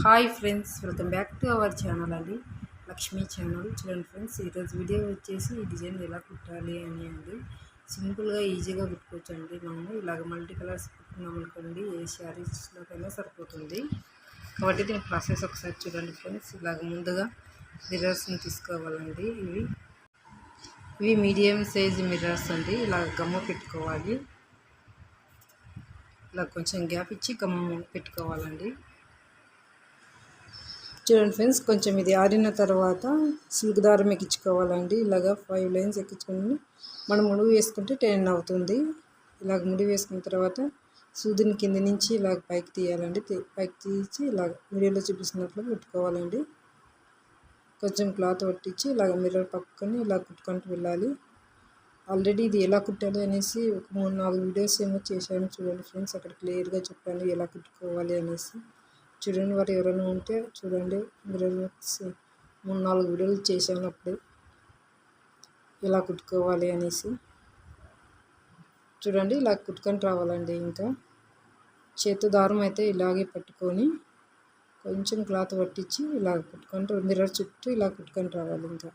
Hi friends, welcome back to our channel అండి, Lakshmi channel. చూడండి friends, ఈరోజు వీడియో వచ్చేసి ఈ డిజైన్ ఎలా కుట్టాలి అని అండి. సింపుల్గా ఈజీగా కుట్టుకోవచ్చు అండి. మనము ఇలాగ మల్టీ కలర్స్ కుట్టుకున్నాం అనుకోండి, ఏ శారీస్లోకైనా సరిపోతుంది. కాబట్టి దీని ప్రాసెస్ ఒకసారి చూడండి ఫ్రెండ్స్. ఇలాగ ముందుగా మిర్రర్స్ని తీసుకోవాలండి. ఇవి మీడియం సైజ్ మిర్రర్స్ అండి. ఇలా గమ్ము పెట్టుకోవాలి. ఇలా కొంచెం గ్యాప్ ఇచ్చి గమ్ము పెట్టుకోవాలండి. చూడండి ఫ్రెండ్స్, కొంచెం ఇది ఆరిన తర్వాత సిల్క్ దారం ఎక్కించుకోవాలండి. ఇలాగ 5 లైన్స్ ఎక్కించుకొని మనం ముడి వేసుకుంటే 10 అవుతుంది. ఇలాగ ముడి వేసుకున్న తర్వాత సూదిని కింద నుంచి ఇలాగ పైకి తీయాలండి. పైకి తీసి ఇలాగ వీడియోలో చూపిస్తున్నట్లు కుట్టుకోవాలండి. కొంచెం క్లాత్ పట్టించి ఇలాగ మిర్రర్ పక్కని ఇలా కుట్టుకుంటూ వెళ్ళాలి. ఆల్రెడీ ఇది ఎలా కుట్టాలి అనేసి ఒక 3-4 వీడియోస్ ఏమో చేశాను. చూడండి ఫ్రెండ్స్, అక్కడ క్లియర్గా చెప్పాను ఎలా కుట్టుకోవాలి అనేసి. చూడండి, వారు ఎవరైనా ఉంటే చూడండి. మిర్రర్ వర్క్స్ 3-4 వీడియోలు చేశాను అప్పుడు ఎలా కుట్టుకోవాలి అనేసి. చూడండి, ఇలా కుట్టుకొని రావాలండి. ఇంకా చేతు దారం అయితే ఇలాగే పట్టుకొని కొంచెం క్లాత్ పట్టించి ఇలా కుట్టుకుంటూ మిర్రర్ చుట్టూ ఇలా కుట్టుకొని రావాలి. ఇంకా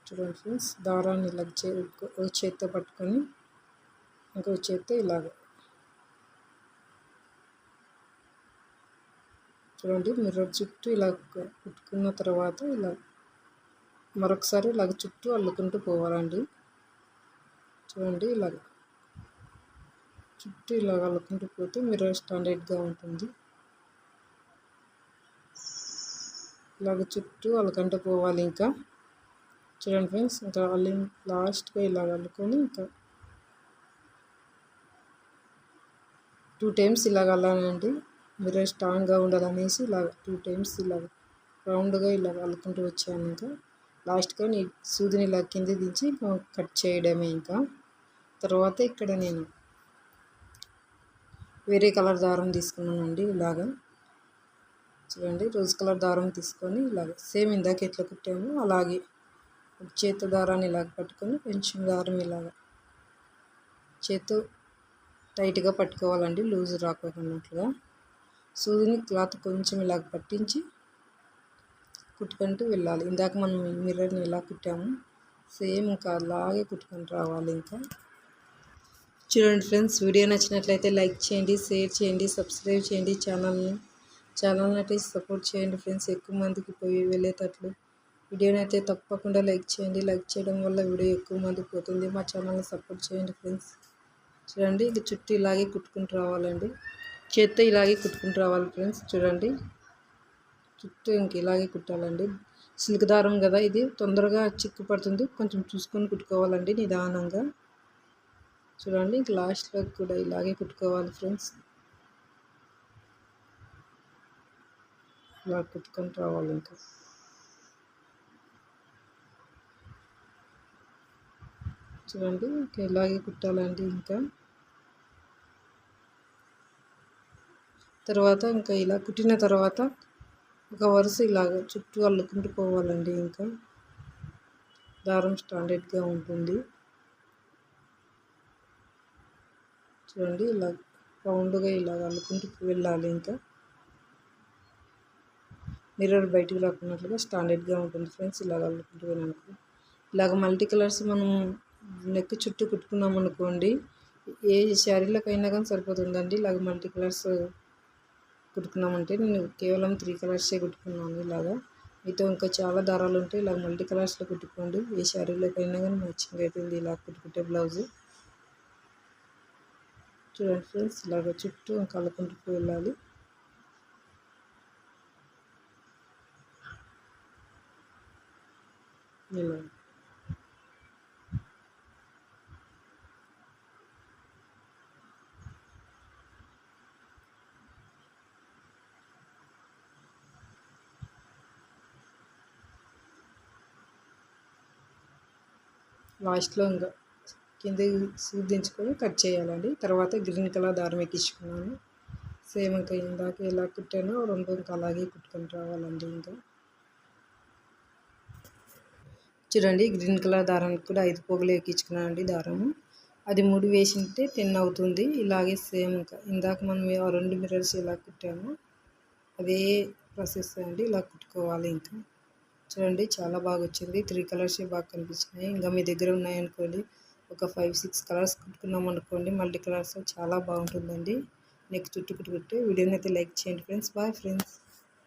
చూడండి ఫ్రెండ్స్, దారాన్ని ఇలా ఒక చేత్తో పట్టుకొని ఇంకో చేత్తో ఇలాగ చూడండి. మిర్రర్ చుట్టూ ఇలా కుట్టుకున్న తర్వాత ఇలా మరొకసారి ఇలాగ చుట్టూ అల్లుకుంటూ పోవాలండి. చూడండి, ఇలాగ చుట్టూ ఇలాగ అల్లుకుంటూ పోతే మిర్రర్ స్టాండర్డ్గా ఉంటుంది. ఇలాగ చుట్టూ అల్లుకుంటూ పోవాలి. ఇంకా చూడండి ఫ్రెండ్స్, ఇంకా లాస్ట్గా ఇలాగ అల్లుకొని ఇంకా 2 టైమ్స్ ఇలాగ అల్లాలండి. మిర్రర్ స్ట్రాంగ్గా ఉండాలనేసి ఇలాగ 2 టైమ్స్ ఇలాగ రౌండ్గా ఇలాగ అల్లుకుంటూ వచ్చాను. ఇంకా లాస్ట్గా సూదిని ఇలా కింద దించి కట్ చేయడమే. ఇంకా తర్వాత ఇక్కడ నేను వేరే కలర్ దారం తీసుకున్నానండి. ఇలాగా చూడండి, రోజ్ కలర్ దారం తీసుకొని ఇలాగ సేమ్ ఇందాక ఎట్లా కుట్టామో అలాగే చేతు దారాన్ని ఇలాగ పట్టుకొని కొంచెం దారం ఇలాగ చేతు టైట్గా పట్టుకోవాలండి, లూజ్ రాకోకున్నట్లుగా. సూదిని క్లాత్ కొంచెం ఇలాగ పట్టించి కుట్టుకుంటూ వెళ్ళాలి. ఇందాక మనం మిర్రర్ని ఎలా కుట్టాము సేమ్ ఇంకా అలాగే కుట్టుకుంటూ రావాలి. ఇంకా చూడండి ఫ్రెండ్స్, వీడియో నచ్చినట్లయితే లైక్ చేయండి, షేర్ చేయండి, సబ్స్క్రైబ్ చేయండి. ఛానల్ని అయితే సపోర్ట్ చేయండి ఫ్రెండ్స్. ఎక్కువ మందికి పోయి వెళ్ళేటట్లు వీడియోని అయితే తప్పకుండా లైక్ చేయండి. లైక్ చేయడం వల్ల వీడియో ఎక్కువ మందికి పోతుంది. మా ఛానల్ని సపోర్ట్ చేయండి ఫ్రెండ్స్. చూడండి, ఇది చుట్టూ ఇలాగే కుట్టుకుంటూ రావాలండి. చేత్తో ఇలాగే కుట్టుకుంటూ రావాలి ఫ్రెండ్స్. చూడండి, చుట్టూ ఇంక ఇలాగే కుట్టాలండి. సిల్క్ దారం కదా, ఇది తొందరగా చిక్కు పడుతుంది. కొంచెం చూసుకొని కుట్టుకోవాలండి నిదానంగా. చూడండి, ఇంక లాస్ట్లో కూడా ఇలాగే కుట్టుకోవాలి ఫ్రెండ్స్. ఇలా కుట్టుకొని రావాలి. ఇంకా చూడండి, ఇంకా ఇలాగే కుట్టాలండి. ఇంకా తర్వాత ఇంకా ఇలా కుట్టిన తర్వాత ఒక వరుస ఇలాగ చుట్టూ అల్లుకుంటూ పోవాలండి. ఇంకా దారం స్టాండర్డ్గా ఉంటుంది. చూడండి, ఇలా రౌండ్గా ఇలాగ అల్లుకుంటూ వెళ్ళాలి. ఇంకా మిర్రర్ బయటికి రాకున్నట్లుగా స్టాండర్డ్గా ఉంటుంది ఫ్రెండ్స్. ఇలాగ అల్లుకుంటూ వెళ్ళాలి. ఇలాగ మల్టీ కలర్స్ మనం నెక్ చుట్టూ కుట్టుకున్నాం అనుకోండి, ఏ శారీలకైనా కానీ సరిపోతుందండి. ఇలాగ మల్టీ కలర్స్ కుట్టుకున్నామంటే నేను కేవలం 3 కలర్సే కుట్టుకున్నాను. ఇలాగా మీతో ఇంకా చాలా దారాలు ఉంటాయి. ఇలాగ మల్టీ కలర్స్లో కుట్టుకోండి, ఏ శారీలోకైనా కానీ మ్యాచింగ్ అవుతుంది ఇలా కుట్టుకుంటే బ్లౌజు. చూడండి ఫ్రెండ్స్, ఇలాగ చుట్టూ ఇంకా అల్లుకుంటూ వెళ్ళాలి. ఇలా లాస్ట్లో ఇంకా కింద సూదించుకొని కట్ చేయాలండి. తర్వాత గ్రీన్ కలర్ దారం ఎక్కించుకున్నాను. సేమ్ ఇంకా ఇందాక ఎలా కుట్టానో 2 ఇంకా అలాగే కుట్టుకొని రావాలండి. ఇంకా చూడండి, గ్రీన్ కలర్ దారానికి కూడా 5 పోగులు ఎక్కించుకున్నానండి దారము. అది 3 వేసింటే 10 అవుతుంది. ఇలాగే సేమ్ ఇంకా ఇందాక మనం ఆ 2 మిర్రర్స్ ఎలా కుట్టామో అదే ప్రాసెస్ అండి. ఇలా కుట్టుకోవాలి ఇంకా. చూడండి చాలా బాగా వచ్చింది. 3 కలర్స్ బాగా కనిపించినాయి. ఇంకా మీ దగ్గర ఉన్నాయనుకోండి ఒక 5, 6 కలర్స్ కుట్టుకున్నాం అనుకోండి మల్టీ కలర్స్ చాలా బాగుంటుందండి. నెక్ చుట్టూ కుట్టుకుంటే వీడియోని అయితే లైక్ చేయండి ఫ్రెండ్స్. Bye friends.